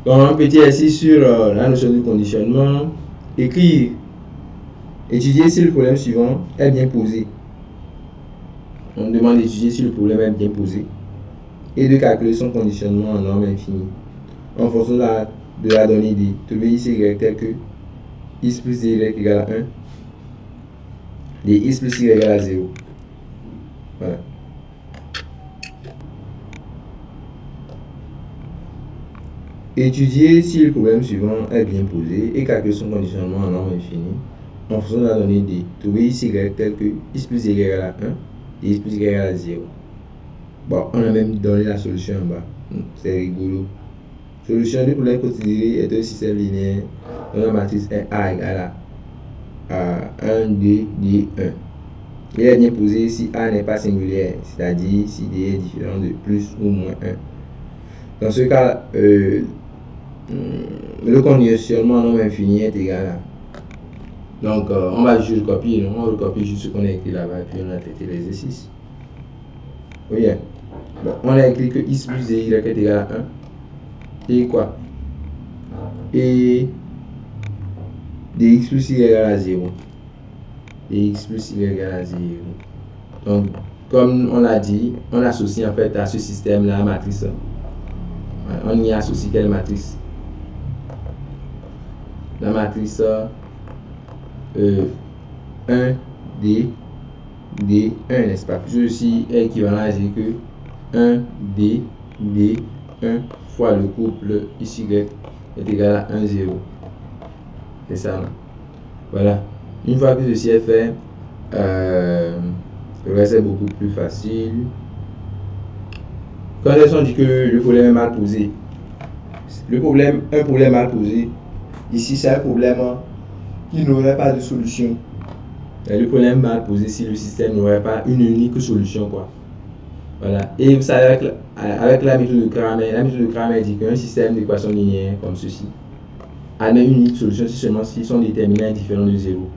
Donc, un petit exercice sur la notion du conditionnement. Écrire. Étudier si le problème suivant est bien posé. On demande d'étudier si le problème est bien posé et de calculer son conditionnement en norme infinie en fonction de la donnée D. Trouver x, y tel que x plus dy égale à 1, dx plus y égale à 0. Voilà. Étudier si le problème suivant est bien posé et calculer son conditionnement en norme infinie en fonction de la donnée D. Trouver x, y tel que x plus y égale à 1, dx plus y égale à 0. Bon, on a même donné la solution en bas. C'est rigolo. Solution du problème considéré est un système linéaire dont la matrice est A égale à 1, 2, D, 1. Il est bien posé si A n'est pas singulière, c'est-à-dire si D est différent de plus ou moins 1. Dans ce cas, le conditionnement en nombre infini est égal à. Donc, on va juste copier, on recopie juste ce qu'on a écrit là-bas et puis on a traité l'exercice. Oui, bon, on a écrit que x plus y est égal à 1 et quoi? Et dx plus y égale à 0. Dx plus y égale à 0. Donc, comme on l'a dit, on associe en fait à ce système la matrice. On y associe quelle matrice? La matrice 1, D, D1, n'est-ce pas? Ceci est équivalent à dire que 1, D, D1 fois le couple XY est égal à 1, 0. C'est ça, non? Voilà. Une fois que ceci est fait, le reste est beaucoup plus facile. Quand on dit que le problème est mal posé, un problème mal posé, ici c'est un problème qui n'aurait pas de solution. Et le problème mal posé si le système n'aurait pas une unique solution, quoi. Voilà. Et vous savez, avec la méthode de Cramer dit qu'un système d'équations linéaires comme ceci admet une unique solution si seulement si son déterminant est différent de 0.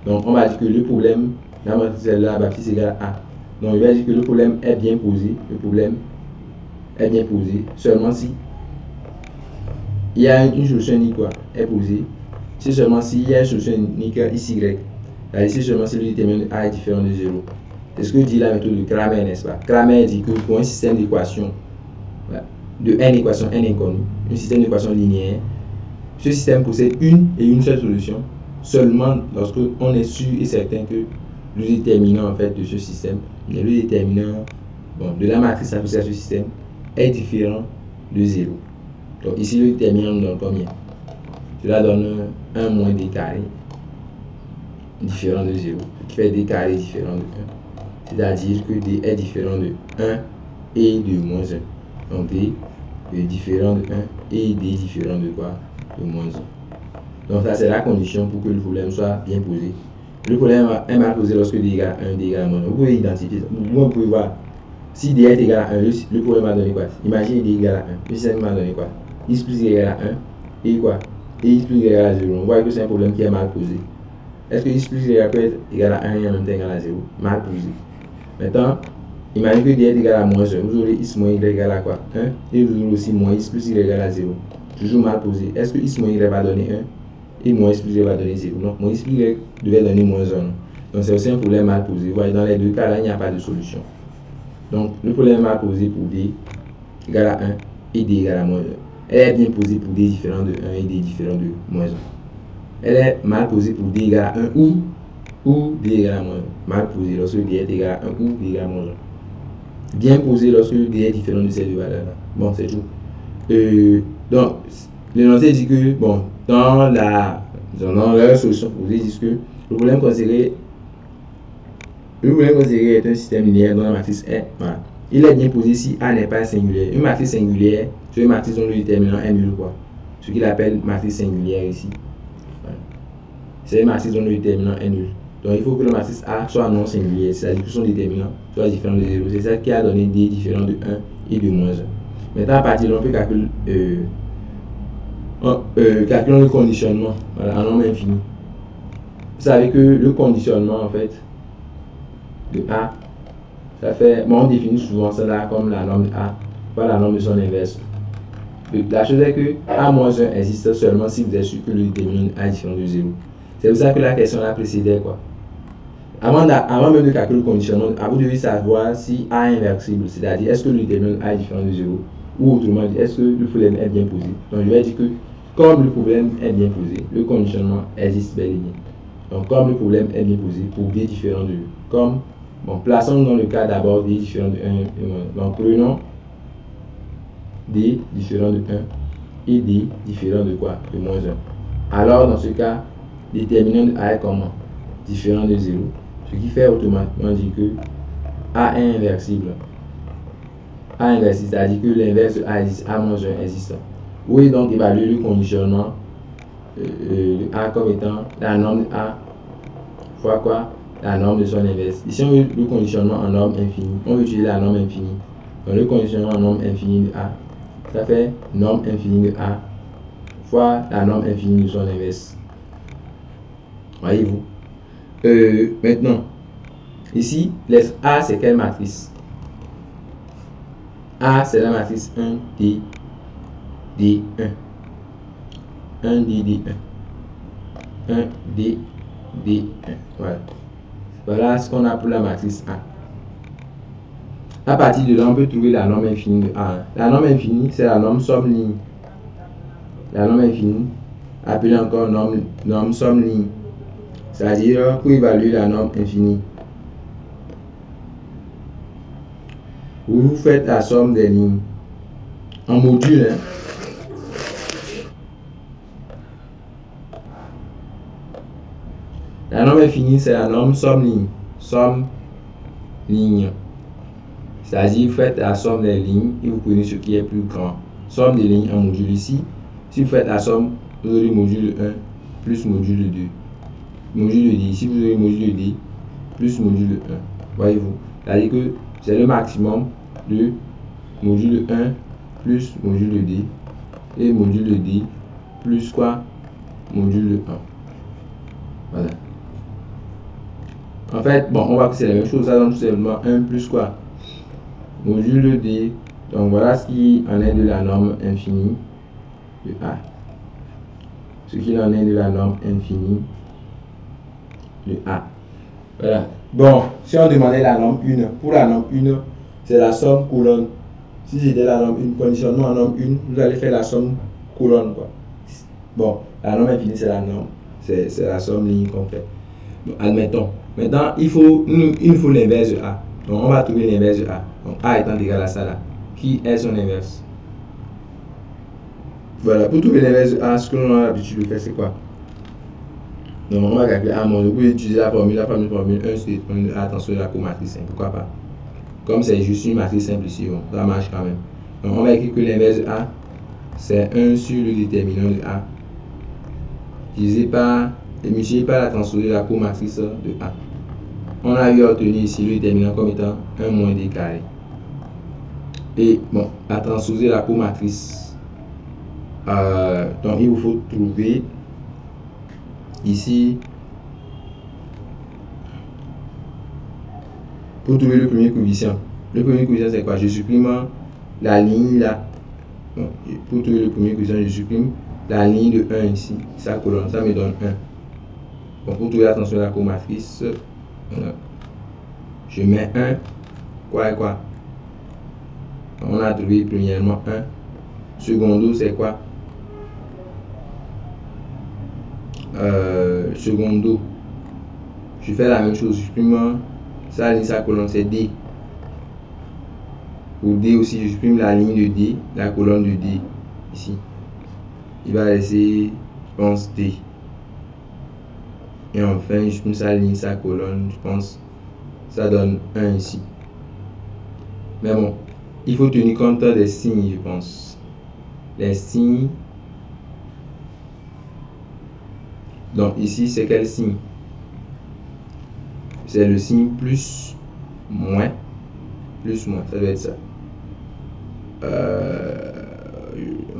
Donc on va dire que le problème, la matrice est là, baptiste égale à A. Donc il va dire que le problème est bien posé. Le problème est bien posé seulement si il y a une solution unique, quoi, est posée. C'est seulement s'il y a une solution unique XY. C'est seulement si le déterminant de A est différent de 0. C'est ce que dit la méthode de Cramer, n'est-ce pas? Cramer dit que pour un système d'équations, de n équations n inconnues, un système d'équations linéaire, ce système possède une et une seule solution seulement lorsque on est sûr et certain que le déterminant en fait de ce système, le déterminant de la matrice associée à ce système est différent de 0. Donc ici le déterminant nous donne combien? Cela donne 1 moins d carré différent de 0, qui fait d carré différent de 1. C'est-à-dire que d est différent de 1 et de moins 1. Donc d est différent de 1 et d différent de quoi? De moins 1. Donc ça c'est la condition pour que le problème soit bien posé. Le problème est mal posé lorsque d égale à 1, d égale à moins 1. Vous pouvez identifier ça. Vous pouvez voir. Si d est égal à 1, le problème va donner quoi? Imaginez d égale à 1. Le système va donner quoi? X plus y égale à 1 et quoi? Et x plus y égale à 0. On voit que c'est un problème qui est mal posé. Est-ce que x plus y peut être égal à 1 et en même temps égal à 0? Mal posé. Maintenant, imaginez que d est égal à moins 1. Vous aurez x moins y égale à quoi? 1. Et vous aurez aussi moins x plus y égale à 0. Toujours mal posé. Est-ce que x moins y va donner 1 et moins x plus y va donner 0? Non, moins x plus y devait donner moins 1. Donc c'est aussi un problème mal posé. Vous voyez, dans les deux cas là, il n'y a pas de solution. Donc le problème est mal posé pour d égale à 1 et d égale à moins 1. Elle est bien posée pour d différent de 1 et d différent de moins 1. Elle est mal posée pour d égale à 1 ou d égale à moins 1. Mal posée lorsque d est égal à 1 ou d égale à moins 1. Bien posée lorsque d est différent de ces deux valeurs-là. Bon, c'est tout. Donc, le noté dit que, bon, dans la solution posée, ils disent que le problème considéré est un système linéaire dont la matrice est. Voilà. Il est bien posé si A n'est pas singulière. Une matrice singulière, c'est une matrice dont le déterminant est nul, quoi. Ce qu'il appelle matrice singulière ici. Voilà. C'est une matrice dont le déterminant est nul. Donc il faut que la matrice A soit non singulière, c'est-à-dire que son déterminant soit différent de 0. C'est ça qui a donné D différent de 1 et de moins 1. Maintenant, à partir de là, on peut calculer le conditionnement, voilà, en nombre infini. Vous savez que le conditionnement, en fait, de A, ça fait, bon, on définit souvent cela comme la norme de A, pas la norme de son inverse. La chose est que A-1 existe seulement si vous êtes sûr que le déterminant A est différent de 0. C'est pour ça que la question là précédait quoi. Avant même de calculer le conditionnement, vous devez savoir si A est inversible, c'est-à-dire est-ce que le déterminant A est différent de 0, ou autrement dit, est-ce que le problème est bien posé. Donc je vais dire que comme le problème est bien posé, le conditionnement existe bel et bien. Donc comme le problème est bien posé pour D différent de 1, comme, bon, plaçons dans le cas d'abord D différent de 1 et 1. Donc prenons D différent de 1 et D différent de quoi? De moins 1. Alors dans ce cas, déterminant de A est comment? Différent de 0. Ce qui fait automatiquement dire que A est inversible. A inversible, c'est-à-dire que l'inverse de A existe, A-1 existe. Vous pouvez donc évaluer le conditionnement de A comme étant la norme de A fois quoi? La norme de son inverse. Ici, on veut le conditionnement en norme infinie. On veut utiliser la norme infinie. Donc, le conditionnement en norme infinie de A, ça fait norme infinie de A fois la norme infinie de son inverse. Voyez-vous? Maintenant, ici, lettre A, c'est quelle matrice? A, c'est la matrice 1D, D1. 1D, D1. 1D, D1. Voilà. Voilà ce qu'on a pour la matrice A. À partir de là, on peut trouver la norme infinie de A. La norme infinie, c'est la norme somme ligne. La norme infinie, appelée encore norme somme ligne. C'est-à-dire, pour évaluer la norme infinie, vous faites la somme des lignes en module. La norme infinie, c'est la norme somme ligne. Somme ligne. C'est-à-dire, vous faites la somme des lignes et vous prenez ce qui est plus grand. Somme des lignes en module ici. Si vous faites la somme, vous aurez module 1 plus module 2. Module D. Ici, vous aurez module D plus module 1. Voyez-vous? C'est-à-dire que c'est le maximum de module 1 plus module D et module D plus quoi? Module 1. Voilà. En fait, bon, on voit que c'est la même chose. Ça donne tout simplement 1 plus quoi? Module D. Donc voilà ce qui en est de la norme infinie de A. Ce qu'il en est de la norme infinie de A. Voilà. Bon, si on demandait la norme 1, pour la norme 1, c'est la somme colonne. Si c'était la norme 1, conditionnement en norme 1, vous allez faire la somme colonne, quoi. Bon, la norme infinie, c'est la norme. C'est la somme ligne qu'on fait. Donc, admettons. Maintenant, il nous faut l'inverse de A. Donc, on va trouver l'inverse de A. Donc, A étant égal à ça là. Qui est son inverse? Voilà, pour trouver l'inverse de A, ce que l'on a l'habitude de faire, c'est quoi? Donc, on va calculer A-. Vous pouvez utiliser la formule 1 sur A attention de la comatrice. Pourquoi pas? Comme c'est juste une matrice simple ici, bon, ça marche quand même. Donc, on va écrire que l'inverse de A, c'est 1 sur le déterminant de A, divisé par, et multiplié par la transposée de la comatrice de A. On a eu à obtenir ici le déterminant comme étant 1 moins D carré. Et bon, la transposée de la comatrice. Donc, il vous faut trouver ici, pour trouver le premier coefficient. Le premier coefficient, c'est quoi? Je supprime la ligne là. Bon, pour trouver le premier coefficient, je supprime la ligne de 1 ici. Ça colonne, ça me donne 1. Bon, pour trouver la tension de la comatrice, je mets 1. Quoi et quoi? On a trouvé premièrement 1. Secondo, c'est quoi? Secondo, je fais la même chose, je supprime ça, ligne, sa colonne, c'est D. Pour D aussi, je supprime la ligne de D, la colonne de D, ici. Il va laisser, je pense, D. Et enfin, je supprime sa ligne, sa colonne, je pense, ça donne 1 ici. Mais bon, il faut tenir compte des signes, je pense. Les signes. Donc ici, c'est quel signe? C'est le signe plus, moins. Plus, moins, ça doit être ça.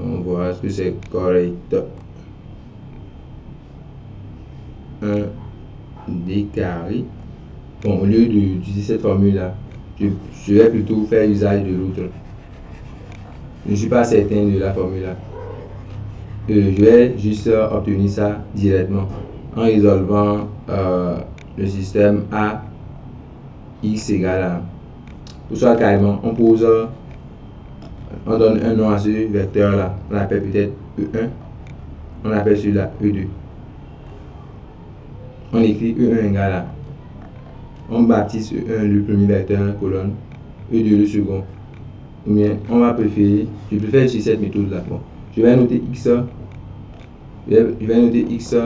On voit ce que c'est correct. 1D carré. Bon, au lieu d'utiliser cette formule là, je vais plutôt faire usage de l'autre. je ne suis pas certain de la formule là. Je vais juste obtenir ça directement en résolvant le système A x égale à, ou soit carrément on pose, on donne un nom à ce vecteur là, on l'appelle peut-être E1, on appelle celui-là E2, on écrit E1 égale à, on baptise E1 le premier vecteur colonne, E2 le second, ou bien on va préférer, je préfère utiliser cette méthode là. Bon, je vais noter x, je vais noter x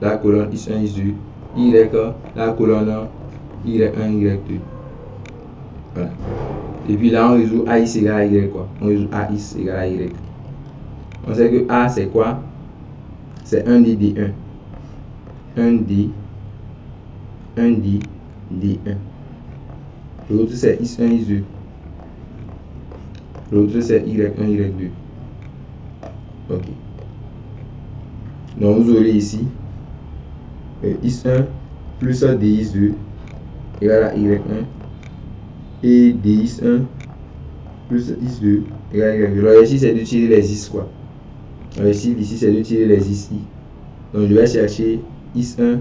la colonne x1 x2, y la colonne y1 y2. Voilà. Et puis là on résout ax égale à y quoi. On résout ax égale à y. On sait que a c'est quoi? C'est 1d d1. 1d d1. L'autre c'est x1 x2. L'autre c'est y1 y2. Ok. Donc vous aurez ici x1 plus dx2 égale à y1 et dx1 plus x2 égale à y2. Alors ici c'est de tirer les x quoi. Alors ici c'est de tirer les x. Donc je vais chercher x1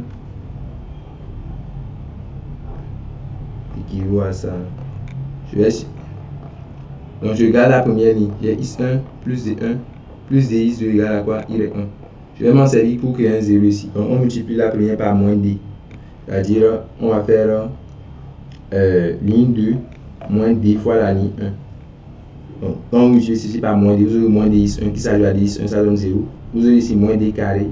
équivaut à ça. Donc je regarde la première ligne. J'ai x1 plus d1 plus dx2 égale à quoi? Y1. Je vais m'en servir pour créer un 0 ici. Donc on multiplie la première par moins d. C'est-à-dire on va faire ligne 2 moins d fois la ligne 1. Donc quand vous multipliez ici par moins d, vous aurez moins dx1 qui s'ajoute à dx1, ça donne 0. Vous aurez ici moins d carré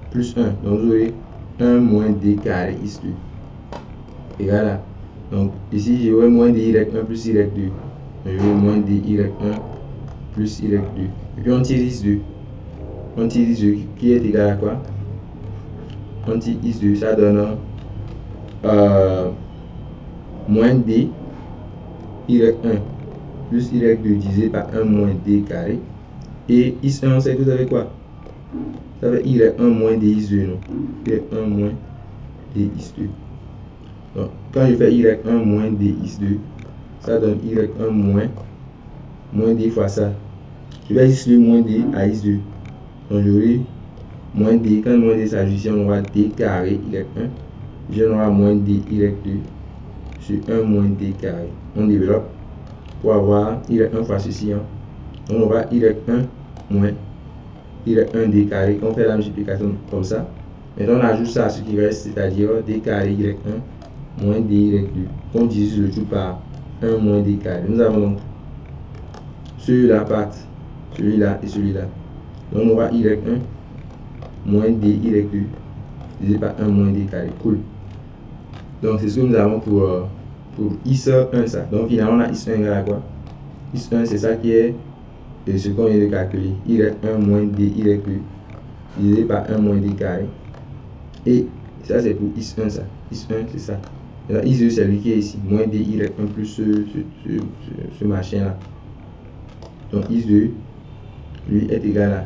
plus 1. Donc vous aurez 1 moins d carré x2 égale à. Donc ici j'aurai moins dy1 plus y2. J'aurai moins dy1 plus y2. Et puis on tire x2. On tire x2 qui est égal à quoi? On tire x2, ça donne moins d y1 plus y2 divisé par 1 moins d carré. Et x1 on sait que vous avez quoi? Ça fait y1 moins dx2, non? y1 moins dx2. Donc quand je fais y1 moins dx2, ça donne y1 moins d fois ça. Je vais juste le moins d à x2. Donc j'aurai moins d, quand moins d s'ajoute ici, on aura d carré y1. Je n'aurai moins d y2 sur 1 moins d carré. On développe pour avoir y1 fois ceci. Hein. On aura y1 moins y1 d carré. On fait la multiplication comme ça. Maintenant on ajoute ça à ce qui reste, c'est-à-dire d carré y1 moins d y2. On divise le tout par 1 moins d carré. Nous avons donc celui-là part, celui-là et celui-là. Donc on aura y1 moins d y2 divisé par 1 moins d carré. Cool. Donc c'est ce que nous avons pour x1 ça. Donc finalement on a x1 égale à quoi? x1 c'est ça qui est ce qu'on vient de calculer. y1 moins d y2 divisé par 1 moins d carré. Et ça c'est pour x1 ça. x1 c'est ça. Et là, x2 c'est lui qui est ici. Moins d y1 plus ce machin là. Donc x2 lui est égal à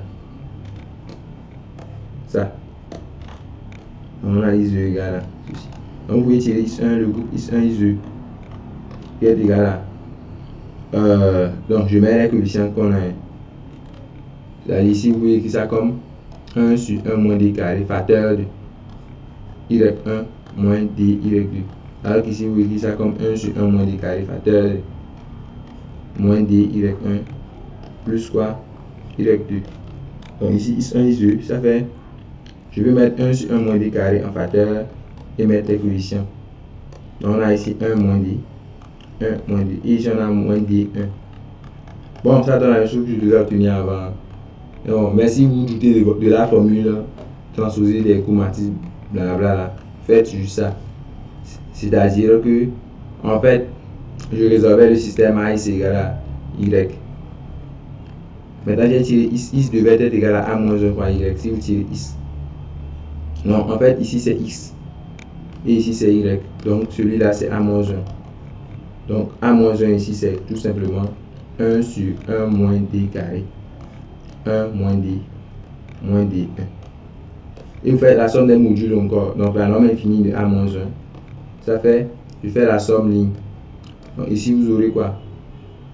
ça. Donc on a x2 égal à ceci. Donc vous pouvez tirer x1, le groupe x1, x2 qui est égal à donc je mets les coefficients qu'on a. C'est-à-dire ici vous pouvez écrire ça comme 1 sur 1 moins d carré facteur de y1 moins d y2. Alors qu'ici vous écrivez ça comme 1 sur 1 moins d carré facteur de moins d y1 plus quoi? y2. Donc ici x1, x2 ça fait, je vais mettre 1 sur 1 moins d carré en facteur et mettre les coefficients. Donc on a ici 1 moins d, 1 moins d, et ici on a moins d1. Bon, ça donne la même chose que je devais obtenir avant. Donc, mais si vous doutez de la formule transposée des chromatismes, blablabla, là, faites juste ça. C'est-à-dire que, en fait, je résolvais le système AX égale à Y. Maintenant, j'ai tiré X devait être égal à A-1 fois Y. Si vous tirez X. Non, en fait, ici c'est X. Et ici c'est Y. Donc, celui-là c'est A-1. Donc, A-1 ici c'est tout simplement 1 sur 1 moins D carré. 1 moins D moins D1. Et vous faites la somme des modules encore. Donc, la norme infinie de A-1. Ça fait, je fais la somme ligne. Donc, ici vous aurez quoi?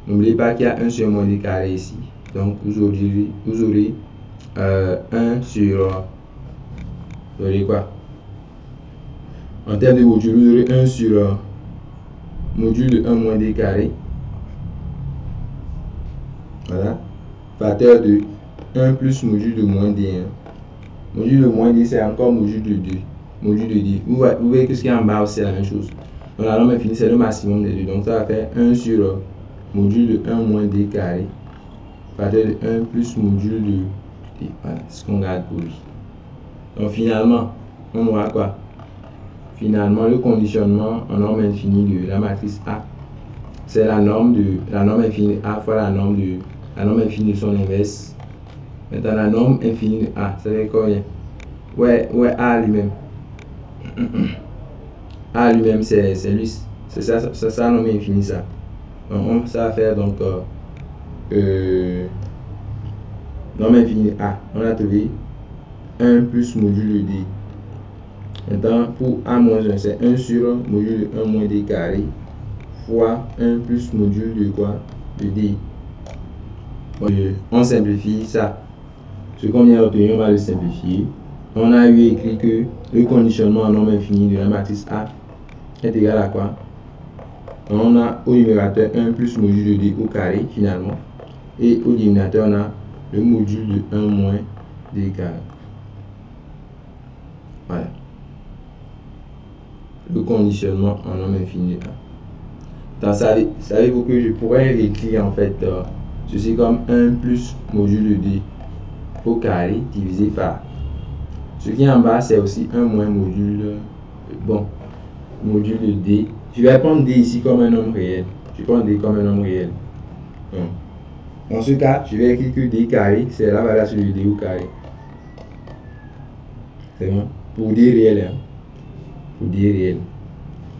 N'oubliez pas qu'il y a 1 sur moins d carré ici. Donc, vous aurez 1 sur... Vous aurez quoi? En termes de module, vous aurez 1 sur module de 1 moins d carré. Voilà. Facteur de 1 plus module de moins d1. Module de moins d, c'est encore module de 2. Module de d. Vous voyez que ce qui est en bas, c'est la même chose. Donc la norme infinie, c'est le maximum des deux. Donc ça va faire 1 sur module de 1 moins d carré. Facteur de 1 plus module de d. Voilà, c'est ce qu'on garde pour lui. Donc finalement, on aura quoi? Finalement, le conditionnement en norme infinie de la matrice A, c'est la norme infinie de A fois la norme infinie de son inverse. Maintenant, la norme infinie de A, ça fait combien? Ouais, A lui-même. A lui-même, c'est lui. C'est ça, la norme infinie, ça. Donc, ça va faire donc norme infinie de A. On a trouvé 1 plus module de D. Maintenant, pour A moins 1, c'est 1 sur module de 1 moins D carré fois 1 plus module de quoi? De D. On simplifie ça. Ce qu'on vient d'obtenir, on va le simplifier. On a eu écrit que le conditionnement en norme infinie de la matrice A est égal à quoi? On a au numérateur 1 plus module de D au carré finalement. Et au dénominateur, on a le module de 1 moins D carré. Voilà. Le conditionnement en norme infinie de A. Donc, savez-vous que je pourrais écrire en fait ceci comme 1 plus module de D au carré divisé par ce qui est en bas, c'est aussi 1 moins module module de D. Je vais prendre D ici comme un nombre réel. Je prends D comme un nombre réel. Dans ce cas, je vais écrire que D carré, c'est la valeur sur le D au carré. C'est bon? Pour D réel. Hein? Pour D réel.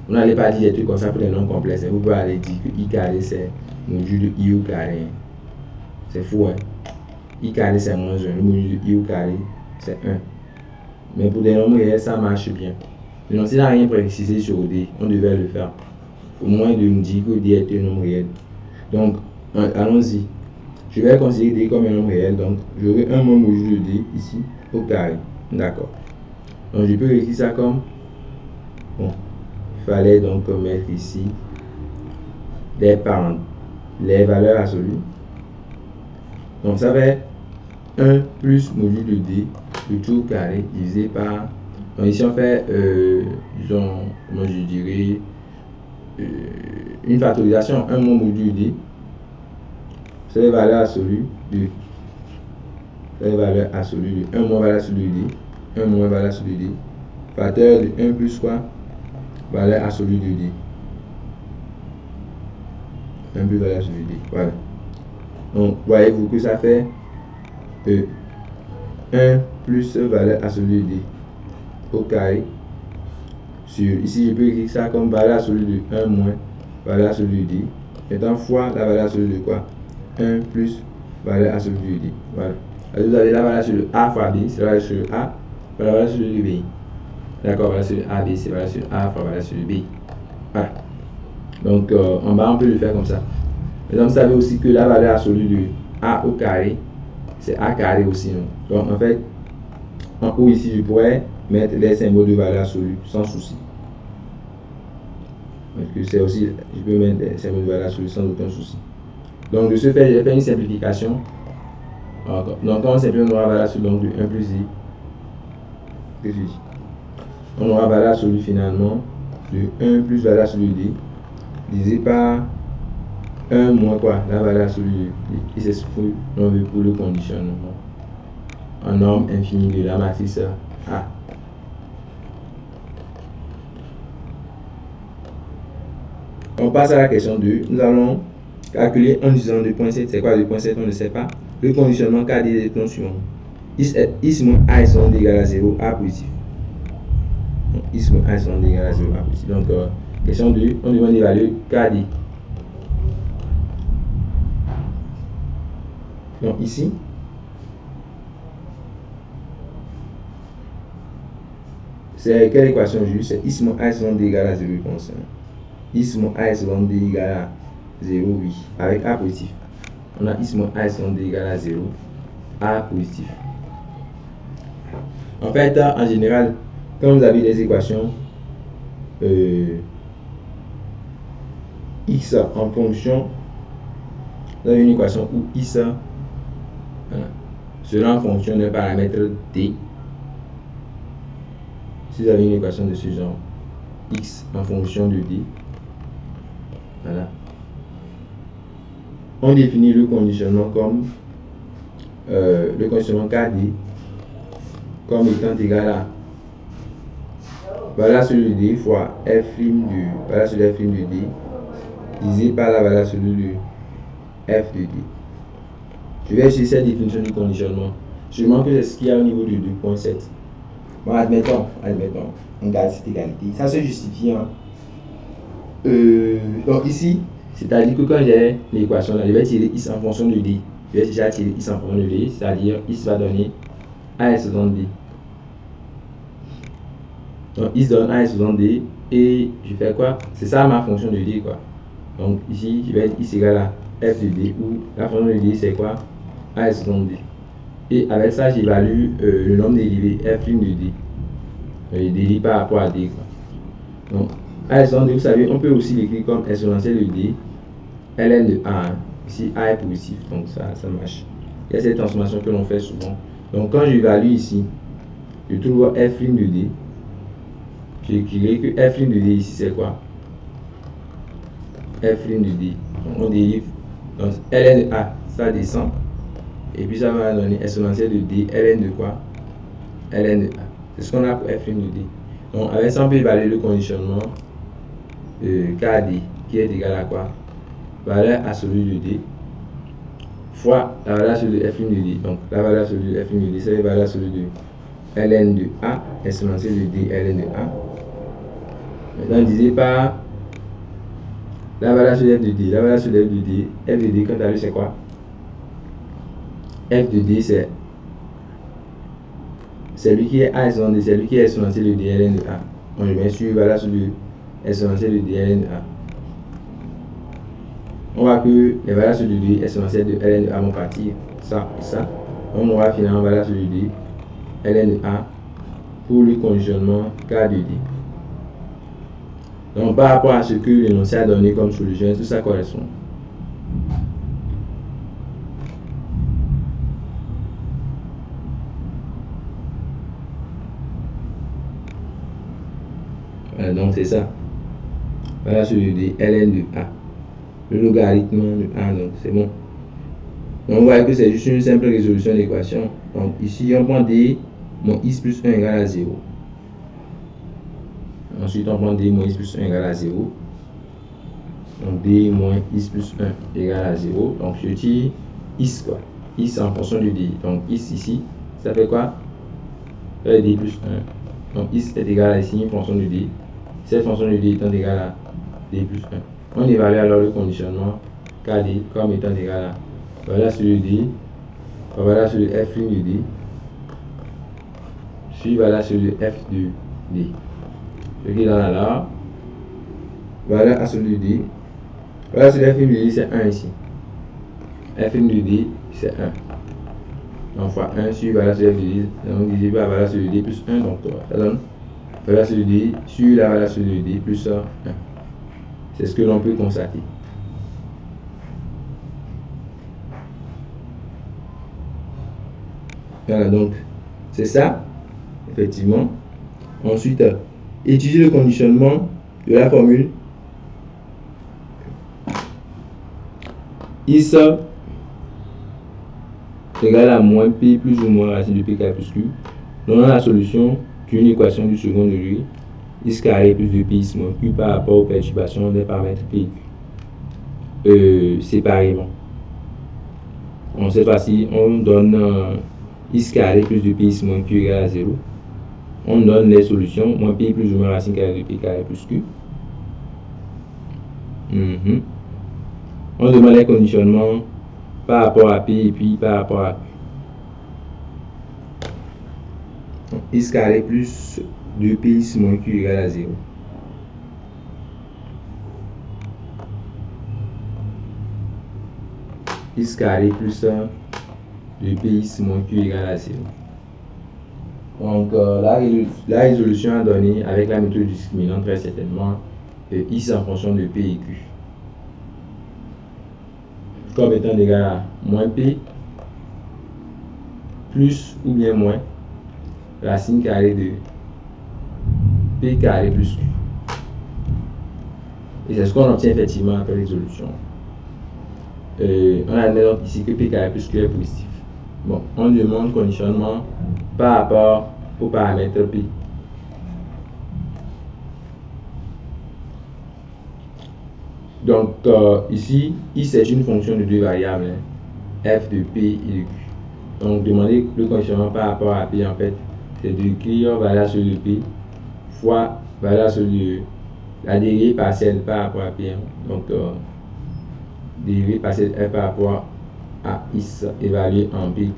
Vous n'allez pas dire des trucs comme ça pour des nombres complexes. Vous pouvez aller dire que I carré, c'est module de I au carré. C'est fou, hein? I carré, c'est moins 1. Le module de I au carré, c'est 1. Mais pour des nombres réels, ça marche bien. Donc, s'il n'a rien précisé sur D, on devait le faire. Au moins de nous dire que D est un nombre réel. Donc, allons-y. Je vais considérer D comme un nombre réel. Donc, j'aurai un moins module de D ici au carré. D'accord. Donc, je peux écrire ça comme... Bon, il fallait donc mettre ici les valeurs absolues. Donc, ça fait 1 plus module de D, le tout au carré, divisé par... Donc, ici, on fait, disons, comment je dirais, une factorisation, 1 moins module de D. C'est les valeurs absolues de... C'est les valeurs absolues de 1 moins valeur absolue de D, 1 moins valeur absolue de D. Facteur de 1 plus quoi? Valeur absolue de D. 1 plus valeur absolue de D. Voilà. Donc, voyez-vous que ça fait 1 plus valeur absolue de D au carré sur, ici je peux écrire ça comme valeur absolue de 1 moins valeur absolue de D. Maintenant, fois la valeur absolue de quoi? 1 plus valeur absolue de D. Voilà. Alors, vous avez la valeur absolue de A fois B, c'est la valeur absolue de A fois la valeur absolue de B. D'accord, valeur absolue de A, B, c'est la valeur absolue de A fois la valeur absolue de B. Voilà. Donc, en bas, on peut le faire comme ça. Maintenant, vous savez aussi que la valeur absolue de A au carré, c'est A carré aussi. Non? Donc, en fait, en haut ici, je pourrais mettre les symboles de valeur absolue sans souci. Parce que c'est aussi, je peux mettre les symboles de valeur absolue sans aucun souci. Donc, de ce fait, j'ai fait une simplification. Donc, quand on simplifie, on aura valeur absolue donc, de 1 plus I. Qu'est-ce que je dis? On aura valeur absolue finalement de 1 plus valeur absolue de D divisé par 1 moins quoi? La valeur absolue de D qui s'exprime pour le conditionnement en norme infinie de la matrice A. On passe à la question 2. Nous allons calculer en utilisant 2.7. C'est quoi 2.7? On ne sait pas. Le conditionnement KD des électrons suivants. Is moins A est égal à 0, A positif. Donc, is moins A est égal à 0, A positif. Donc, question 2, on demande d'évaluer KD. Donc, ici, c'est quelle équation juste? C'est is moins A est égal à 0 constant. Is moins A est égal 0, oui. Avec A positif. On a x moins A epsilon D égale à 0. A positif. En fait, en général, quand vous avez des équations x en fonction, vous avez une équation où x sera en fonction d'un paramètre d. Si vous avez une équation de ce genre, x en fonction de d, voilà, on définit le conditionnement comme le conditionnement KD comme étant égal à valeur absolue de d fois f' de valeur absolue de f' de d divisé par la valeur absolue de f de d. Je vais essayer cette définition du conditionnement. Seulement que c'est ce qu'il y a au niveau de 2.7. Bon, admettons, on garde cette égalité. Ça se justifie. Hein. Donc ici, c'est-à-dire que quand j'ai l'équation là, je vais tirer x en fonction de d. Je vais déjà tirer x en fonction de d, c'est-à-dire x va donner a epsilon d. Donc x donne a epsilon d et je fais quoi? C'est ça ma fonction de d quoi. Donc ici, je vais être x égale à f de d où la fonction de d c'est quoi? A epsilon d. Et avec ça, j'évalue le nombre de dérivés f' de d. Dérivé par rapport à d quoi. Donc a epsilon d, vous savez, on peut aussi l'écrire comme exponentielle de d ln de a. Hein. Ici a est positif, donc ça marche. Il y a cette transformation que l'on fait souvent. Donc quand j'évalue ici, je trouve f' de d. J'écrirai que f' de d ici c'est quoi? F' de d. Donc on dérive. Donc ln de a, ça descend. Et puis ça va donner exponentielle de d, ln de quoi? Ln de a. C'est ce qu'on a pour f' de d. Donc avec ça on peut évaluer le conditionnement KD qui est égal à quoi? Valeur absolue de d fois la valeur absolue de f' de d. Donc la valeur absolue de f' de d c'est la valeur absolue de ln de a, exponentielle de d, ln de a. Maintenant divisé par la valeur absolue de f de d. La valeur absolue de f de d, f de d quant à lui c'est quoi? F de d c'est lui qui est a epsilon d, c'est lui qui est exponentielle de d ln de a. Donc je mets sur valeur absolue de exponentielle de d ln de a. On voit que les valeurs absolues de d exponentielle de ln de a vont partir, ça et ça. On aura finalement valeur absolue de d ln de a pour le conditionnement k de d. Donc par rapport à ce que l'énoncé a donné comme solution, tout ça correspond. Voilà, donc c'est ça. Valeur absolue de d ln de a. Le logarithme de a, donc c'est bon. Donc on voit que c'est juste une simple résolution d'équation. Donc ici on prend d moins x plus 1 égale à 0. Ensuite on prend d moins x plus 1 égale à 0. Donc d moins x plus 1 égale à 0. Donc je tire x quoi. X en fonction de d. Donc x ici, ça fait quoi? Ça fait d plus 1. Donc x est égal à ici une fonction de d. Cette fonction de d étant égale à d plus 1. On évalue alors le conditionnement KD comme étant égal à valeur absolue de d, valeur absolue de f' de d, sur valeur absolue de f de d. Ce qui donne alors valeur absolue de d, valeur absolue de f' de d c'est 1 ici. F' de d c'est 1. Donc fois 1 sur valeur absolue de f de d, donc divisé par valeur absolue de d plus 1, donc ça donne valeur absolue de d sur la valeur absolue de d plus 1. C'est ce que l'on peut constater. Voilà, donc c'est ça, effectivement. Ensuite, étudier le conditionnement de la formule x égale à moins p plus ou moins racine de p carré plus q, donnant la solution d'une équation du second degré x carré plus 2px moins q par rapport aux perturbations des paramètres p et q séparément. Donc cette fois-ci, on donne x carré plus 2px moins q égale à 0. On donne les solutions, moins p plus ou moins racine carrée de p carré plus q. On demande les conditionnements par rapport à p et puis par rapport à q. Donc, x carré plus 2px moins q égale à 0. x carré plus 1 de px moins q égale à 0. Donc la résolution a donné avec la méthode discriminante très certainement x en fonction de p et q comme étant égal à moins p plus ou bien moins racine carrée de p carré plus q. Et c'est ce qu'on obtient effectivement après résolution. On admet donc ici que p carré plus q est positif. Bon, on demande conditionnement par rapport au paramètre p. Donc ici, x est une fonction de deux variables, hein, f de p et de q. Donc demander le conditionnement par rapport à p en fait, c'est d'écrire valeur absolue de p fois valeur absolue de la dérivée partielle par rapport à p. Hein. Donc dérivée partielle f par rapport à x évalué en pq.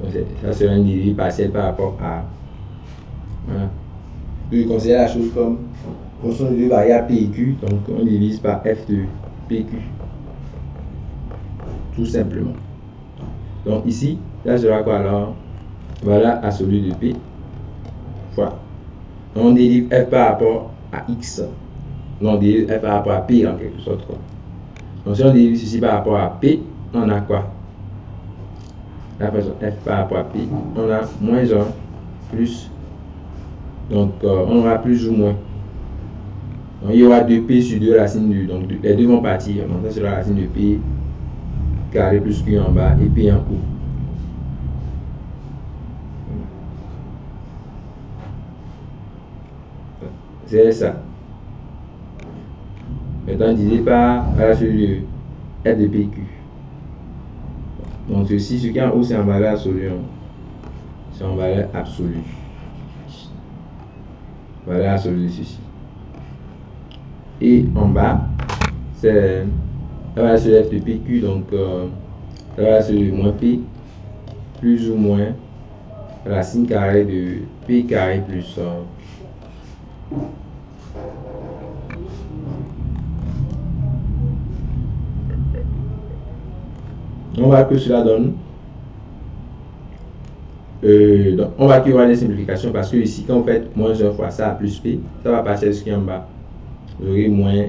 Donc ça sera une dérivée partielle par rapport à. Voilà. Je considère la chose comme fonction de deux variables p et q, donc on divise par f de pq. Tout simplement. Donc ici, là sera quoi alors? Voilà absolue de p fois. On dérive f par rapport à x. On dérive f par rapport à p en quelque sorte. Quoi. Donc si on dérive ceci par rapport à p, on a quoi? La façon f par rapport à p, on a moins 1 plus. Donc on aura plus ou moins. Donc il y aura 2p sur 2 racines de. Donc les deux vont partir. Donc ça sera la racine de p carré plus q en bas et p en haut. C'est ça. Maintenant divisé par la sur le f de pq. Donc ceci, ce qui est en haut, c'est en valeur absolue. C'est en valeur absolue. Valeur absolue de ceci. Et en bas, c'est la valeur absolue de f de pq. Donc la valeur absolue de moins p plus ou moins racine carrée de p carré plus on va que cela donne donc on va qu'il y aura des simplifications parce que ici quand vous faites moins 1 fois ça plus p, ça va passer ce qui est en bas. Vous aurez moins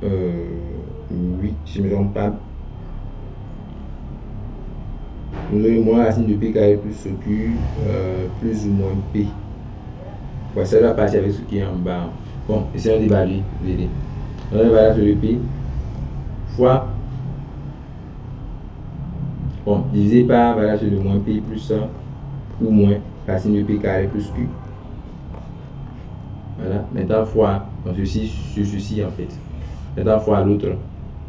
8 si je ne me trompe pas. Vous aurez moins racine de p carré plus q plus ou moins p. Ouais, ça va passer avec ce qui est en bas. Bon, essayons d'évaluer. On va évaluer sur le p fois. Bon, divisé par valeur sur le moins p plus 1 ou moins racine de p carré plus q. Voilà, maintenant fois, donc ceci sur ceci en fait. Maintenant fois l'autre.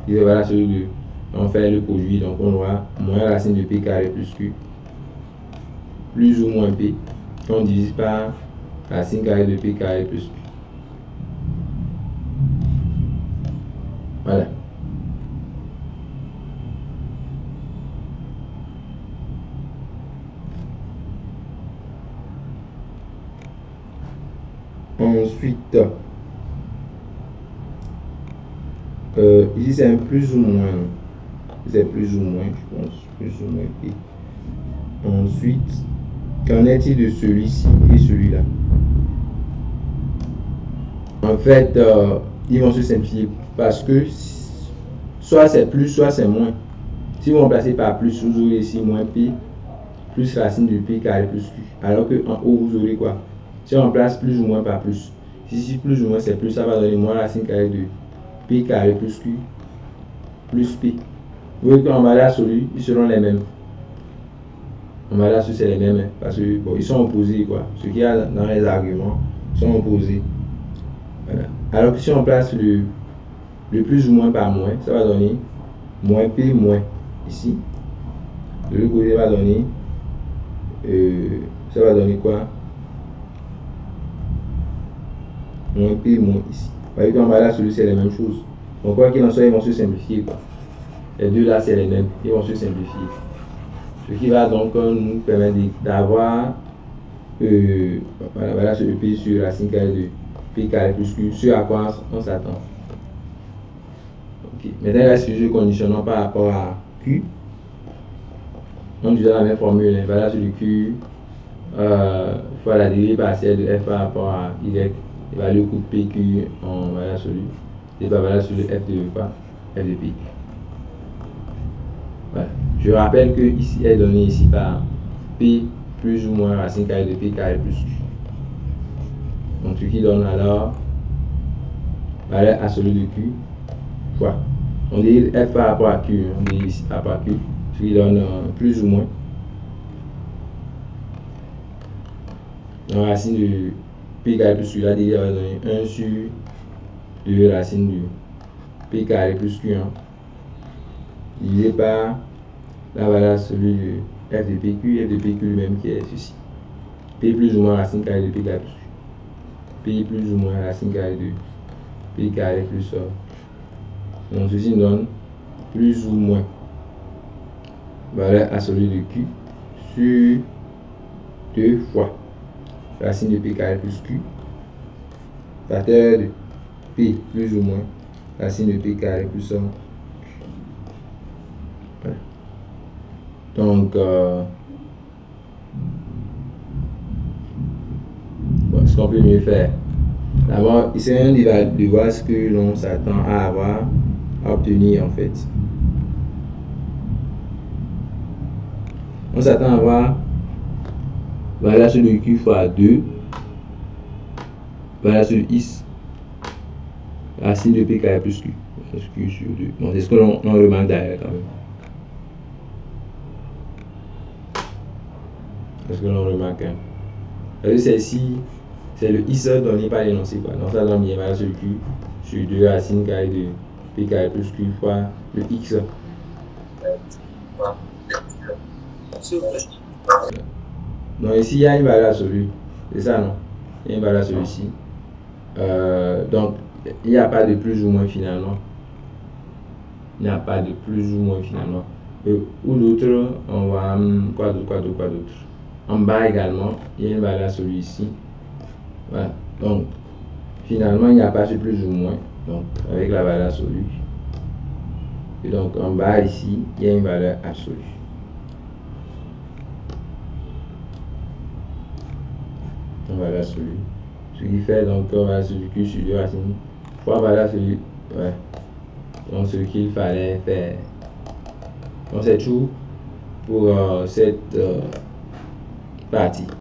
Il va sur le 2. On fait le produit, donc on aura moins racine de p carré plus q plus ou moins p. On divise par racine carrée de p carré plus q. Voilà. Ensuite, ici c'est un plus ou moins. C'est plus ou moins, je pense. Plus ou moins p. Ensuite, qu'en est-il de celui-ci et celui-là? En fait, ils vont se simplifier parce que soit c'est plus, soit c'est moins. Si vous remplacez par plus, vous aurez ici moins p plus racine de p carré plus q. Alors que en haut, vous aurez quoi? Si on remplace plus ou moins par plus, si plus ou moins c'est plus, ça va donner moins racine carrée de p carré plus q plus p. Vous voyez qu'en valeur absolue, ils seront les mêmes. En valeur absolue, c'est les mêmes, hein, parce que bon, ils sont opposés, quoi. Ce qu'il y a dans les arguments sont opposés. Voilà. Alors que si on place le plus ou moins par moins, ça va donner moins p moins ici. De l'autre côté, ça va donner quoi? Moins p moins ici. Vous voyez qu'en valeur absolue, c'est les mêmes choses. Donc quoi qu'il en soit, ils vont se simplifier, quoi. Les deux là, c'est les mêmes. Ils vont se simplifier. Ce qui va donc nous permettre d'avoir voilà ce p sur racine carrée de p carré plus q, ce à quoi on s'attend. Ok. Maintenant, il reste le conditionnement par rapport à Q. On utilise la même formule, valeur sur le Q fois la dérivée partielle de F par rapport à Y, évalue le coût de PQ en valeur absolue, et par valeur sur le F de quoi? F de PQ. Voilà. Je rappelle que ici est donné ici par P plus ou moins racine carrée de P carré plus Q. Donc ce qui donne alors valeur absolue de Q fois. On dit F par rapport à Q, on dit ici par rapport à Q, ce qui donne plus ou moins. Donc racine de P carré plus Q, là déjà va donner 1 sur 2 racine de P carré plus Q1 divisé par la valeur absolue de F de PQ lui-même qui est ceci. P plus ou moins racine carrée de P carré plus Q. P plus ou moins racine carrée de P carré plus donc ceci nous donne plus ou moins valeur absolue de Q sur 2 fois racine de P carré plus Q facteur de P plus ou moins racine de P carré plus 1. Voilà. Donc ce qu'on peut mieux faire, d'abord essayons de voir ce que l'on s'attend à obtenir en fait. On s'attend à avoir valeur sur le Q fois 2 valeur sur X racine de P carré plus Q, Q sur 2. Bon, c'est ce que l'on remarque derrière quand même. C'est ce que l'on remarque. Celle-ci, c'est le X donné par l'énoncé. Donc ça donne bien valeur sur le Q sur 2 racine carrée de P carré plus Q fois le X. Donc ici il y a une valeur absolue, c'est ça non? Il y a une valeur absolue ici. Donc il n'y a pas de plus ou moins finalement. Il n'y a pas de plus ou moins finalement. Ou d'autres, on va quoi d'autre. En bas également, il y a une valeur absolue ici. Voilà. Donc finalement il n'y a pas de plus ou moins. Donc avec la valeur absolue. Et donc en bas ici, il y a une valeur absolue. Valeur absolue. Ce qui fait donc valeur sur Q sur 2 racines fois valeur sur ouais. Donc ce qu'il fallait faire. Donc c'est tout pour cette partie.